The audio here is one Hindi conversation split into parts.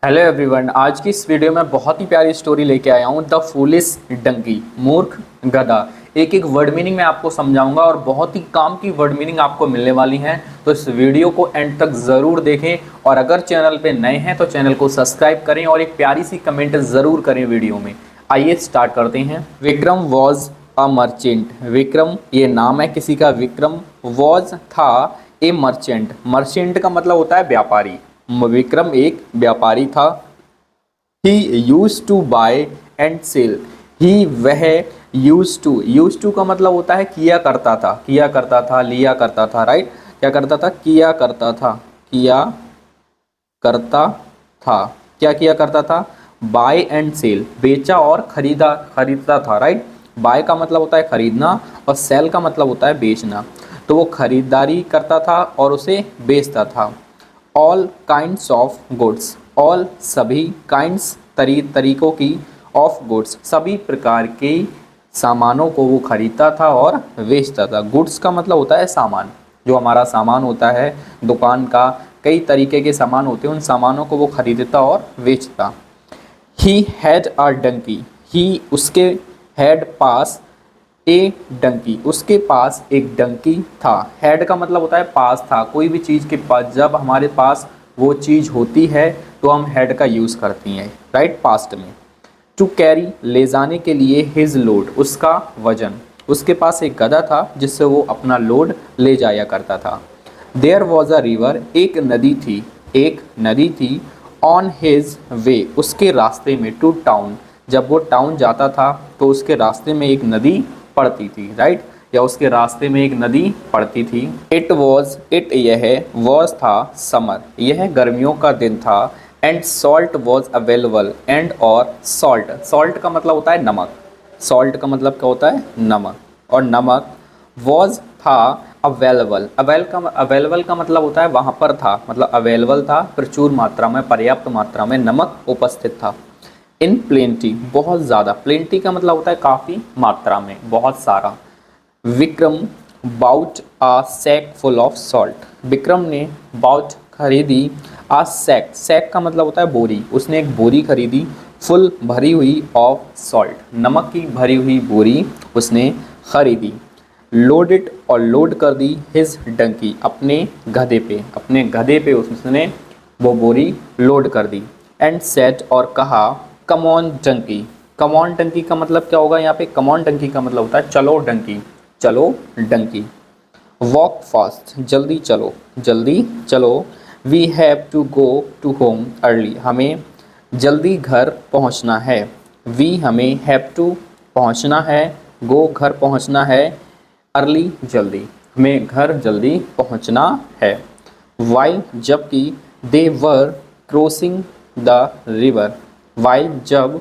हेलो एवरीवन, आज की इस वीडियो में बहुत ही प्यारी स्टोरी लेके आया हूँ। द फूलिश डंकी, मूर्ख गधा। एक एक वर्ड मीनिंग मैं आपको समझाऊंगा और बहुत ही काम की वर्ड मीनिंग आपको मिलने वाली हैं। तो इस वीडियो को एंड तक ज़रूर देखें और अगर चैनल पे नए हैं तो चैनल को सब्सक्राइब करें और एक प्यारी सी कमेंट ज़रूर करें वीडियो में। आइए स्टार्ट करते हैं। Vikram was a merchant. Vikram ये नाम है किसी का। विक्रम वॉज था ए मर्चेंट। मर्चेंट का मतलब होता है व्यापारी। विक्रम एक व्यापारी था। He use to buy and sell. He वह यूज टू का मतलब होता है किया करता था, किया करता था, लिया करता था, राइट। क्या करता था? किया करता था, किया करता था। क्या किया करता था? बाय एंड सेल, बेचा और खरीदता था, राइट। बाय का मतलब होता है खरीदना और सेल का मतलब होता है बेचना। तो वो खरीदारी करता था और उसे बेचता था। All kinds of goods. All सभी, काइंड्स तरीकों की, ऑफ गुड्स सभी प्रकार के सामानों को वो खरीदता था और बेचता था। गुड्स का मतलब होता है सामान। जो हमारा सामान होता है दुकान का, कई तरीके के सामान होते हैं, उन सामानों को वो खरीदता और बेचता। He had a Dunki. ही उसके, हैड पास ए डंकी, उसके पास एक डंकी था। हैड का मतलब होता है पास था। कोई भी चीज़ के पास, जब हमारे पास वो चीज़ होती है तो हम हैड का यूज़ करती हैं, राइट, पास्ट में। टू कैरी, ले जाने के लिए, हिज लोड, उसका वजन। उसके पास एक गधा था जिससे वो अपना लोड ले जाया करता था। देयर वॉज अ रिवर, एक नदी थी, एक नदी थी। ऑन हिज वे, उसके रास्ते में। टू टाउन, जब वो टाउन जाता था तो उसके रास्ते में एक नदी पड़ती थी, राइट, या उसके रास्ते में एक नदी पड़ती थी। इट वॉज, इट यह, वॉज था, समर, यह गर्मियों का दिन था। And salt was available, and और सॉल्ट, सॉल्ट का मतलब होता है नमक। सॉल्ट का मतलब क्या होता है? नमक। और नमक वॉज था अवेलेबल। अवेलेबल का मतलब होता है वहाँ पर था, मतलब अवेलेबल था, प्रचुर मात्रा में, पर्याप्त मात्रा में नमक उपस्थित था। इन प्लेंटी, बहुत ज़्यादा। प्लेंटी का मतलब होता है काफ़ी मात्रा में, बहुत सारा। Vikram bought a sack full of salt. Vikram ने बाउट खरीदी, आ सैक, सैक का मतलब होता है बोरी। उसने एक बोरी खरीदी, फुल भरी हुई, ऑफ सॉल्ट, नमक की भरी हुई बोरी उसने खरीदी। लोडेड, और लोड कर दी, हिज डंकी, अपने गधे पे, अपने गधे पे उसने वो बोरी लोड कर दी। एंड सेट, और कहा, come on donkey. Come on donkey का मतलब क्या होगा यहाँ पे? कम ऑन डंकी का मतलब होता है चलो डंकी, चलो डंकी। वॉक फास्ट, जल्दी चलो, जल्दी चलो। We have to go to home early, हमें जल्दी घर पहुँचना है। वी, हमें, हैव टू, पहुँचना है, गो, घर पहुँचना है, अर्ली, जल्दी, हमें घर जल्दी पहुँचना है। वाइल, जबकि, they were crossing the river. While, जब,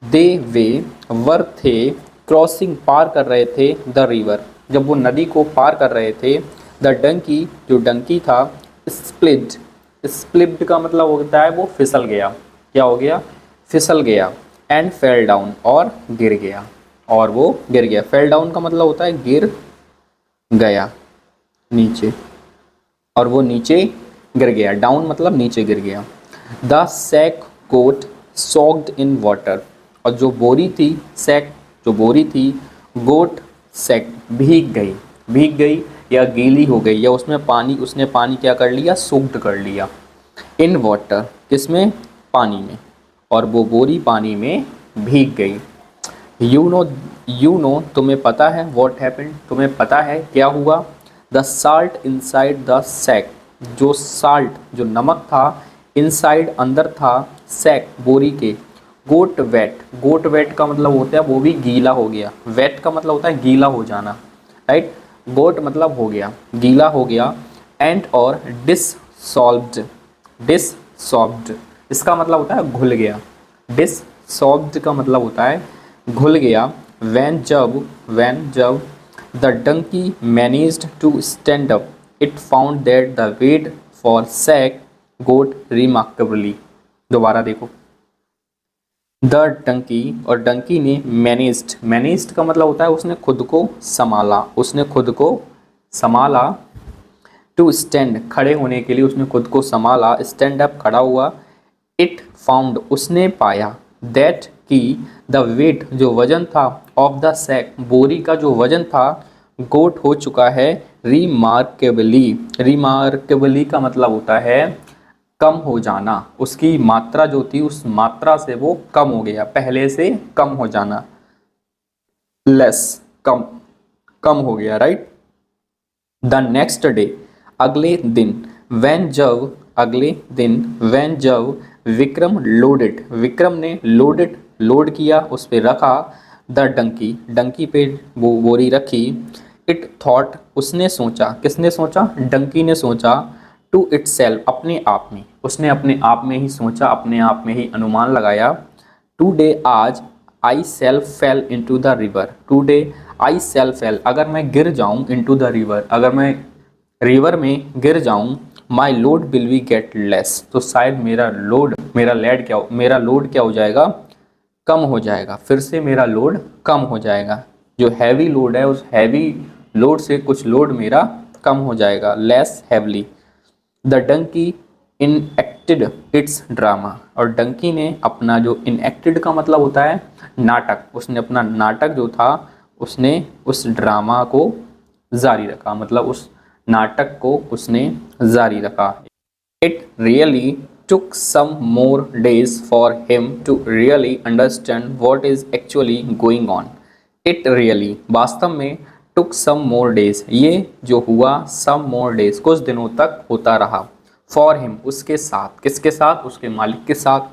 दे वे, वर थे, क्रॉसिंग, पार कर रहे थे, द रिवर, जब वो नदी को पार कर रहे थे। द डंकी, जो डंकी था, स्प्लिट, स्प्लिट का मतलब होता है वो फिसल गया। क्या हो गया? फिसल गया। एंड फेल डाउन, और गिर गया, और वो गिर गया। फेल डाउन का मतलब होता है गिर गया, नीचे, और वो नीचे गिर गया। डाउन मतलब नीचे गिर गया। The sack got soaked in water, और जो बोरी थी, सैक जो बोरी थी, गोट सैक, भीग गई, भीग गई या गीली हो गई, या उसमें पानी, उसने पानी क्या कर लिया? सोक्ड कर लिया। इन वाटर, किसमें? पानी में, और वो बोरी पानी में भीग गई। यू नो, तुम्हें पता है, वॉट हैपेंड, तुम्हें पता है क्या हुआ। The salt inside the sack, जो साल्ट, जो नमक था, इनसाइड, अंदर था, सैक, बोरी के। गोट वेट, गोट वेट का मतलब होता है वो भी गीला हो गया। वेट का मतलब होता है गीला हो जाना, राइट। गोट मतलब हो गया, गीला हो गया। एंड, और डिससॉल्व्ड, डिससॉल्व्ड, इसका मतलब होता है घुल गया। डिससॉल्व्ड का मतलब होता है घुल गया। when, जब the donkey managed to stand up, it found that the weight for sack got remarkably, दोबारा देखो। द डंकी, और डंकी ने मैनेज्ड, मैनेज्ड का मतलब होता है उसने खुद को संभाला, उसने खुद को संभाला। टू स्टैंड, खड़े होने के लिए उसने खुद को संभाला। स्टैंड अप, खड़ा हुआ। इट फाउंड उसने पाया, दैट कि द वेट जो वजन था, ऑफ द सैक बोरी का जो वजन था, गोट हो चुका है रिमार्केबली। रिमार्केबली का मतलब होता है कम हो जाना, उसकी मात्रा जो थी उस मात्रा से वो कम हो गया, पहले से कम हो जाना, लेस कम, कम हो गया, राइट। द नेक्स्ट डे अगले दिन, वैन जब अगले दिन, वैन जब विक्रम लोडेड विक्रम ने लोडेड लोड किया, उस पे रखा, द डंकी डंकी पे वो बोरी रखी, इट थॉट उसने सोचा, किसने सोचा, डंकी ने सोचा, टू इटसेल्फ अपने आप में, उसने अपने आप में ही सोचा, अपने आप में ही अनुमान लगाया, टुडे आज, I self fail into the river, today I self fail अगर मैं गिर जाऊं, इनटू द रिवर अगर मैं रिवर में गिर जाऊं, my load will be get less तो शायद मेरा लोड क्या हो जाएगा, कम हो जाएगा, फिर से मेरा लोड कम हो जाएगा, जो हैवी लोड है उस हैवी लोड से कुछ लोड मेरा कम हो जाएगा, less heavily. The donkey enacted its drama, और डंकी ने अपना जो इनएक्टेड का मतलब होता है नाटक, उसने अपना नाटक जो था उसने उस ड्रामा को जारी रखा, मतलब उस नाटक को उसने जारी रखा। It really took some more days for him to really understand what is actually going on. It really वास्तव में took some more days ये जो हुआ some more days कुछ दिनों तक होता रहा, for him उसके साथ, किसके साथ, उसके मालिक के साथ,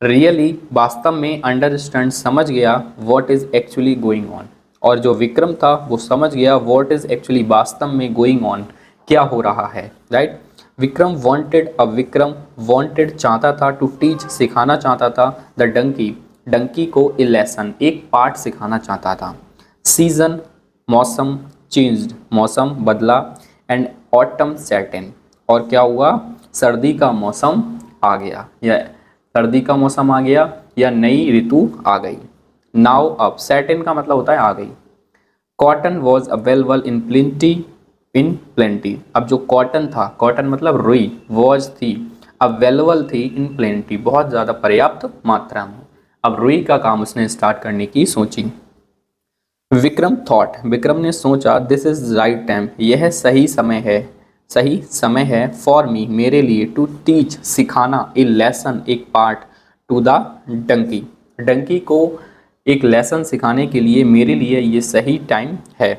really वास्तव में understand समझ गया, what is actually going on और जो विक्रम था वो समझ गया what is actually वास्तव में going on क्या हो रहा है, राइट। विक्रम वांटेड चाहता था, टू टीच सिखाना चाहता था, द डंकी को ए लेसन एक पाठ सिखाना चाहता था। सीजन मौसम, चेंज्ड मौसम बदला, एंड ऑटम सेट इन और क्या हुआ, सर्दी का मौसम आ गया, या सर्दी का मौसम आ गया या नई ऋतु आ गई। नाउ अब सेट इन का मतलब होता है आ गई। Cotton was available in plenty अब जो कॉटन था, कॉटन मतलब रुई, वॉज थी, अवेलेबल थी, इन प्लेंटी बहुत ज़्यादा पर्याप्त मात्रा में, अब रुई का काम उसने स्टार्ट करने की सोची। विक्रम ने सोचा, दिस इज राइट टाइम यह सही समय है फॉर मी मेरे लिए, टू टीच सिखाना, ए लेसन एक पार्ट, टू द डंकी को एक लेसन सिखाने के लिए मेरे लिए ये सही टाइम है।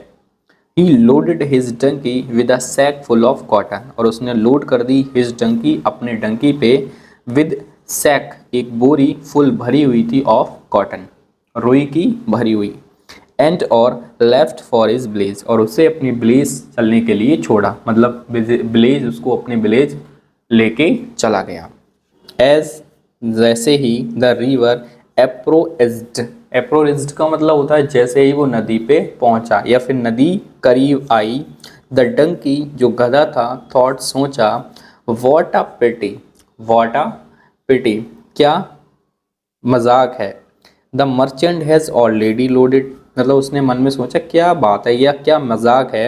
He loaded his donkey with a sack full of cotton और उसने लोड कर दी his donkey अपने डंकी पे with sack एक बोरी फुल भरी हुई थी of cotton रुई की भरी हुई, and और left for his blaze और उसे अपनी ब्लेज चलने के लिए छोड़ा, मतलब ब्लेज उसको अपने ब्लेज लेके चला गया। As जैसे ही the river अप्रोच्ड का मतलब होता है जैसे ही वो नदी पे पहुंचा या फिर नदी करीब आई, द डंकी जो गधा था, थॉट सोचा, व्हाट अ पिटी क्या मजाक है, the merchant has already loaded मतलब उसने मन में सोचा क्या बात है या क्या मजाक है,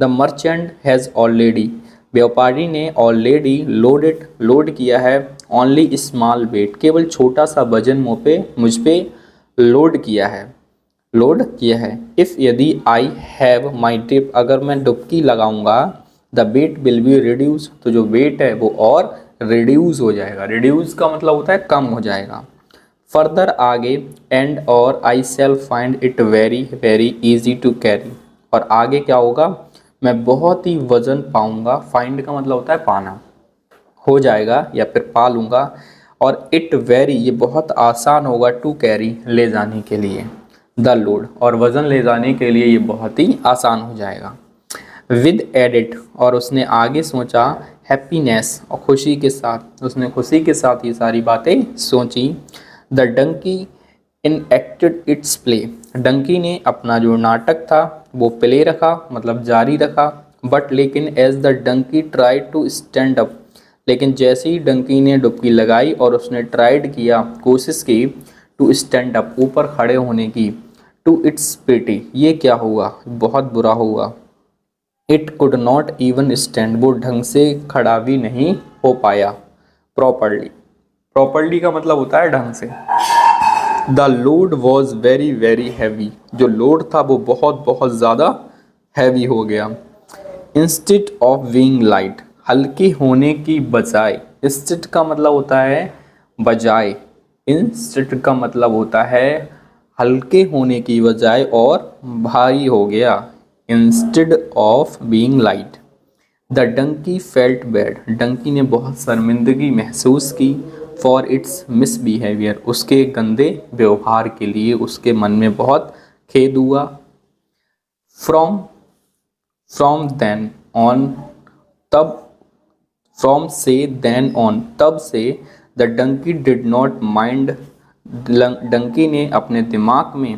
द मर्चेंट हैज़ ऑलरेडी व्यापारी ने ऑलरेडी लोड किया है, ओनली स्मॉल वेट केवल छोटा सा वजन मुझ पे लोड किया है। इफ़ यदि आई हैव माई डिप अगर मैं डुबकी लगाऊंगा, the weight will be reduce तो जो वेट है वो और रिड्यूस हो जाएगा, रिड्यूस का मतलब होता है कम हो जाएगा। फर्दर आगे, एंड और I shall find it very very easy to carry और आगे क्या होगा, मैं बहुत ही वजन पाऊंगा, फाइंड का मतलब होता है पाना, हो जाएगा या फिर पा लूँगा, और इट वेरी ये बहुत आसान होगा, टू कैरी ले जाने के लिए, द लोड और वज़न ले जाने के लिए ये बहुत ही आसान हो जाएगा। विद एडिट और उसने आगे सोचा, हैप्पीनेस और खुशी के साथ, उसने खुशी के साथ ये सारी बातें सोची। The donkey in acted its play donkey ने अपना जो नाटक था वो प्ले रखा मतलब जारी रखा, बट लेकिन as the donkey try to stand up लेकिन जैसे ही डंकी ने डुबकी लगाई और उसने ट्राइड किया कोशिश की, टू स्टैंड अप ऊपर खड़े होने की, टू इट्स पिटी ये क्या हुआ बहुत बुरा हुआ, it could not even stand वो ढंग से खड़ा भी नहीं हो पाया, प्रॉपर्ली का मतलब होता है ढंग से। The load was very very heavy, जो लोड था वो बहुत बहुत ज़्यादा हैवी हो गया। इंस्टेड ऑफ बीइंग लाइट, हल्के होने की बजाय, इंस्टेड का मतलब होता है बजाय, इंस्टेड का मतलब होता है हल्के होने की बजाय और भारी हो गया। Instead of being light. The donkey felt bad, donkey ने बहुत शर्मिंदगी महसूस की। फॉर इट्स मिसबिहेवियर, उसके गंदे व्यवहार के लिए उसके मन में बहुत खेद हुआ। फ्रॉम फ्रॉम देन ऑन, तब, फ्रॉम से देन ऑन, तब से the donkey did not mind, donkey ने अपने दिमाग में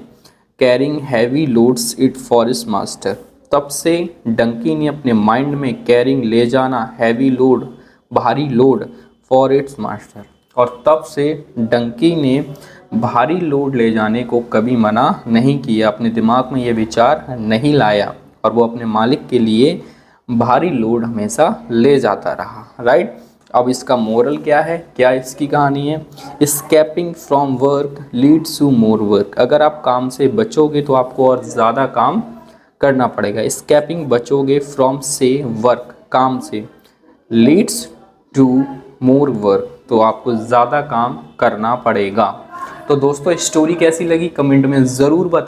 carrying heavy loads it for his master, तब से डंकी ने अपने माइंड में कैरिंग ले जाना हैवी लोड, भारी लोड, फॉर इट्स मास्टर, और तब से डंकी ने भारी लोड ले जाने को कभी मना नहीं किया, अपने दिमाग में ये विचार नहीं लाया और वो अपने मालिक के लिए भारी लोड हमेशा ले जाता रहा। राइट। अब इसका मोरल क्या है, क्या इसकी कहानी है? Escaping from work leads to more work, अगर आप काम से बचोगे तो आपको और ज़्यादा काम करना पड़ेगा। एस्केपिंग, बचोगे, फ्रॉम से वर्क, काम से, लीड्स टू मोर वर्क, तो आपको ज़्यादा काम करना पड़ेगा। तो दोस्तों स्टोरी कैसी लगी कमेंट में ज़रूर बताएं।